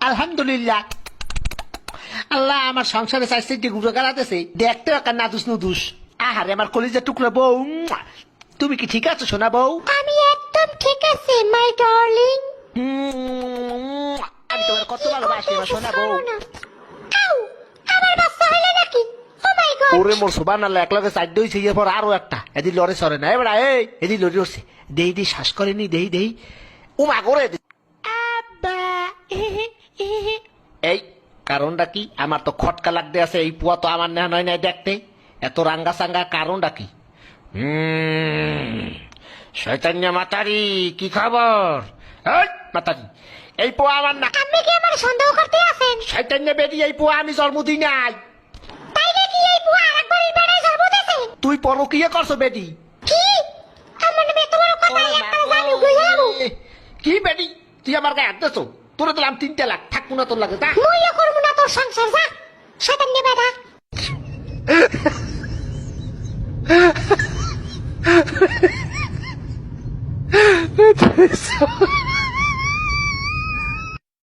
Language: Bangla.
আলহামদুলিল্লাহ। আল্লাহ আমার সংসারে চাইছে গুঁড়ো গালাতেছে, দেখতে একটা নাদুস নুদুস। আহারে আমার কলিজার টুকরা বউ, তুমি কি ঠিক আছো সোনা বউ? আমি একদম ঠিক আছি মাই ডার্লিং। আমি তোমার কত ভালোবাসি আমার সোনা বউ। আউ, আমার বাচ্চা হইলো নাকি? ও মাই গড। ওরে মোর সুবান আল্লাহ, এক লগে চার দইছে, এরপর আরো একটা এদি লড়ে সরে না এবার এদি লড়ে উঠছে, দেহি দেহি শ্বাস করেনি, দেহি দেহি উমা করে আব্বা এই কারণটা কি? আমার তো খটকা লাগতে আছে, এই পুয়া তো আমার নেওয়া নয় নাই দেখতে, এত রাঙ্গা সাঙ্গা কারণটা কি? শয়তান্য মাতারি, কি খবর? এই মাতারি, এই পোয়া আমার না। আপনি কি আমার সন্দেহ করতে আছেন? শয়তান্য বেদি, এই পোয়া আমি জন্ম দিই নাই। তাই নাকি? এই বুয়া আরেকবার এই বেড়ায় জন্ম দিয়েছে? তুই পরকিয়া করছো বেদি? কি? আমার নামে এত বড় কথা, একটা জানি গইয়া যাবো। কি বেদি, তুই আমার গায়ে হাত দিছো? তোরে দিলাম 3 লাখ, থাকবো না তোর লাগে, যা। মুইও করবো না তোর সংসার, যা শয়তান নে বেটা।